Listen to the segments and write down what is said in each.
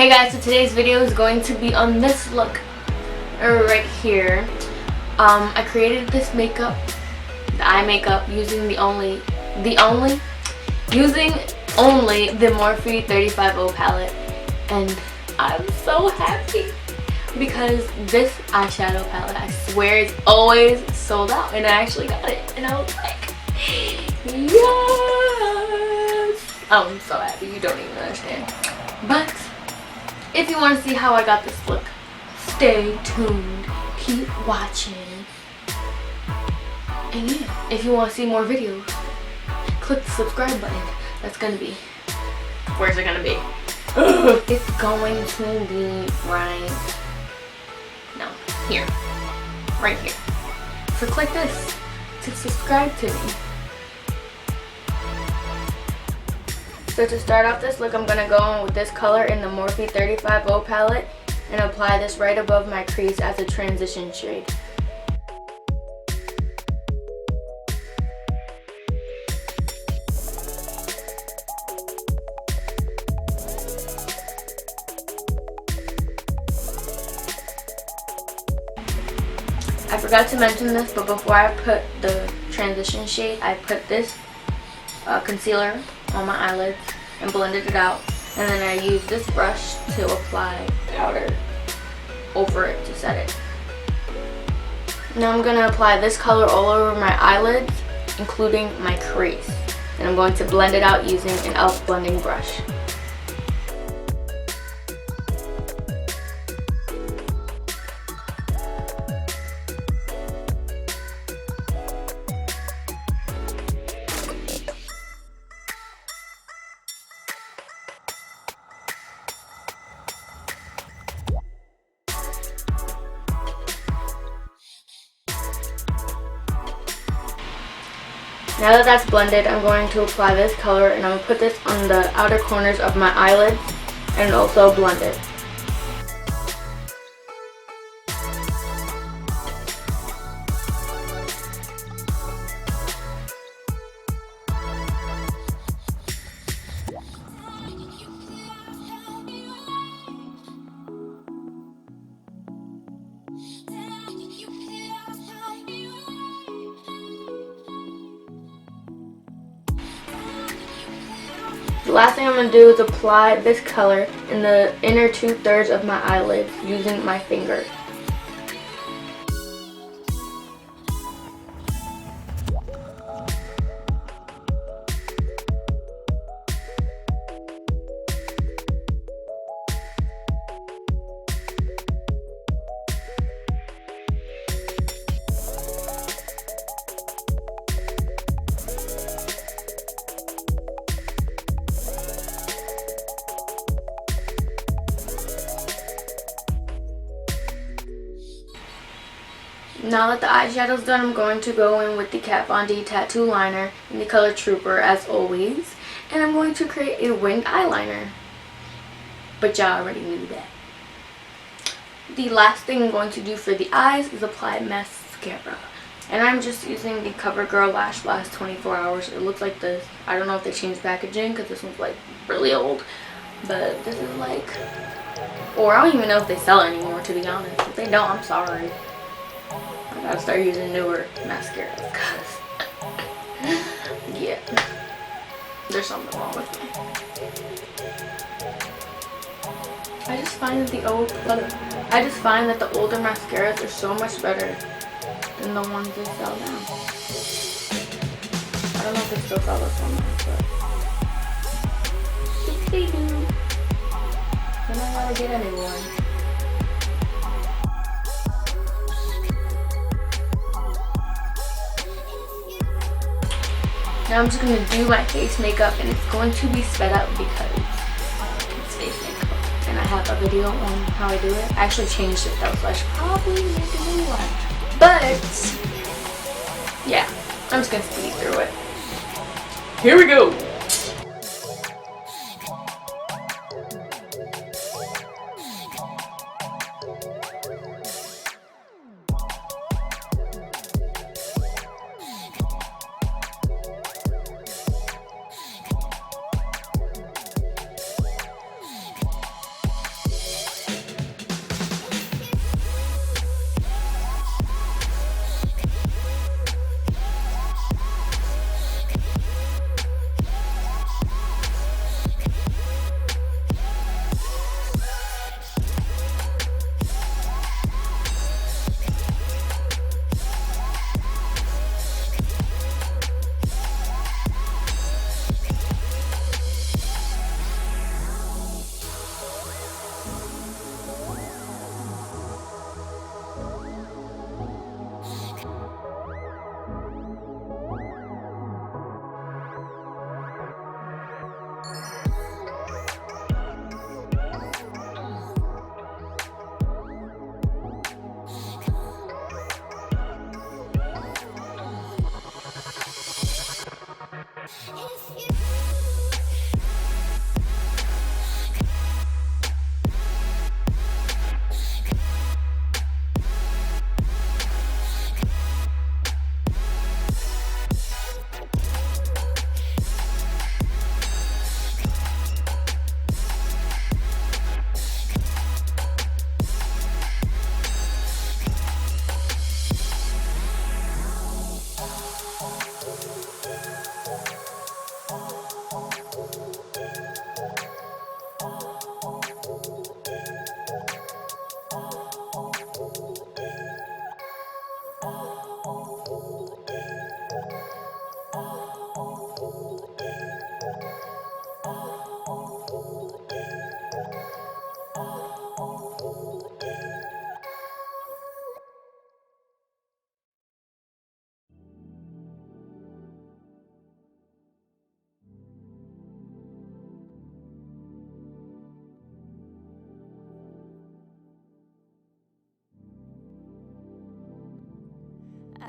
Hey guys, so today's video is going to be on this look right here. I created this makeup, the eye makeup, using only the Morphe 35O palette, and I'm so happy because this eyeshadow palette, I swear, is always sold out, and I actually got it, and I was like, yes! I'm so happy, you don't even understand. But if you want to see how I got this look, stay tuned, keep watching. And yeah, if you want to see more videos, click the subscribe button. That's gonna be, where's it gonna be? It's going to be here, right here. So click this to subscribe to me. So to start off this look, I'm going to go in with this color in the Morphe 35O palette and apply this right above my crease as a transition shade. I forgot to mention this, but before I put the transition shade, I put this concealer on my eyelids and blended it out, and then I used this brush to apply powder over it to set it. Now I'm going to apply this color all over my eyelids, including my crease, and I'm going to blend it out using an e.l.f. blending brush. Now that that's blended, I'm going to apply this color, and I'm going to put this on the outer corners of my eyelids and also blend it. The last thing I'm going to do is apply this color in the inner 2/3 of my eyelids using my finger. Now that the eyeshadow's done, I'm going to go in with the Kat Von D tattoo liner in the color Trooper as always, and I'm going to create a winged eyeliner. But y'all already knew that. The last thing I'm going to do for the eyes is apply mascara, and I'm just using the Covergirl Lashblast 24 hours. It looks like this. I don't know if they changed packaging because this one's like really old, but this is like, or I don't even know if they sell it anymore, to be honest. If they don't, I'm sorry. I gotta start using newer mascaras because yeah, there's something wrong with me. I just find that the older mascaras are so much better than the ones they sell now. I don't know if they still sell this one, but if they do, then I gotta get a new one. Now I'm just going to do my face makeup, and it's going to be sped up because it's face makeup. And I have a video on how I do it. I actually changed it though, so I should probably make a new one. But, yeah, I'm just going to speed through it. Here we go!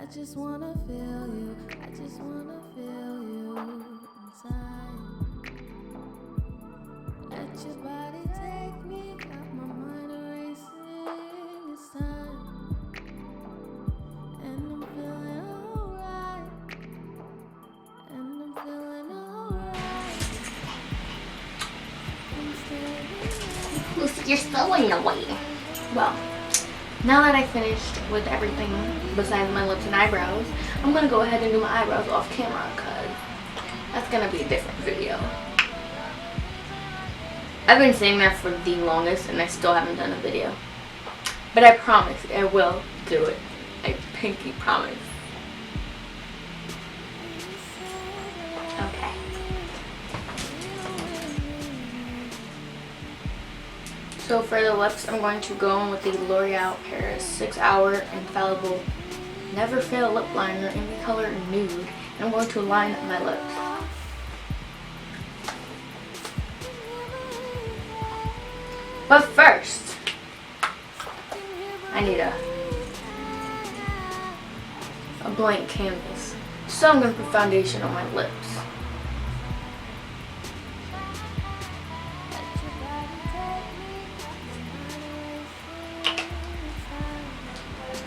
I just wanna feel you. I just wanna feel you inside. Let your body take me, got my mind racing this time. And I'm feeling alright. And I'm feeling alright. Lucy, you're so annoying. Well, now that I finished with everything besides my lips and eyebrows, I'm gonna go ahead and do my eyebrows off camera because that's gonna be a different video. I've been saying that for the longest and I still haven't done a video. But I promise I will do it. I pinky promise. Okay. So for the lips, I'm going to go in with the L'Oreal Paris 6-Hour Infallible Never Fail Lip Liner in the color Nude. And I'm going to line my lips. But first, I need a blank canvas. So I'm going to put foundation on my lips.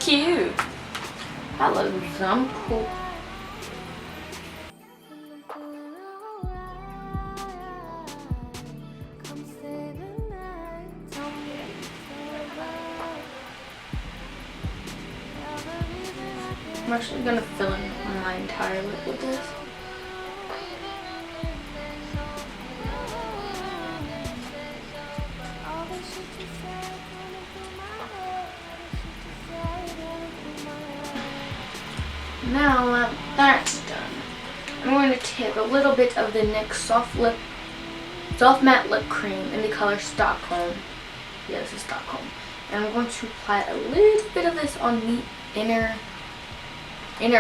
Cute. That looks so cool. I'm actually gonna fill in my entire lip with this. Now that that's done, I'm going to take a little bit of the NYX Soft Matte Lip Cream in the color Stockholm. Yeah, this is Stockholm. And I'm going to apply a little bit of this on the inner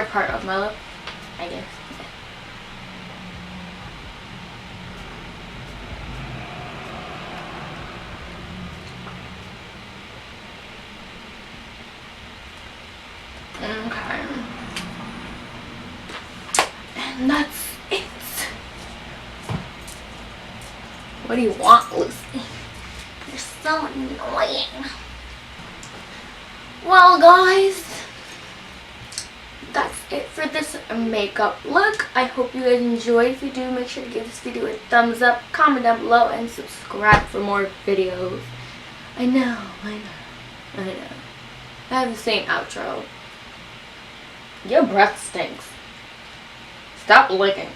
part of my lip, I guess. Okay. And that's it. What do you want, Lucy? You're so annoying. Well, guys, that's it for this makeup look. I hope you guys enjoyed. If you do, make sure to give this video a thumbs up, comment down below, and subscribe for more videos. I know. I have the same outro. Your breath stinks. Stop licking.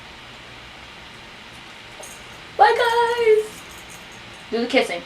Bye, guys. Do the kissing.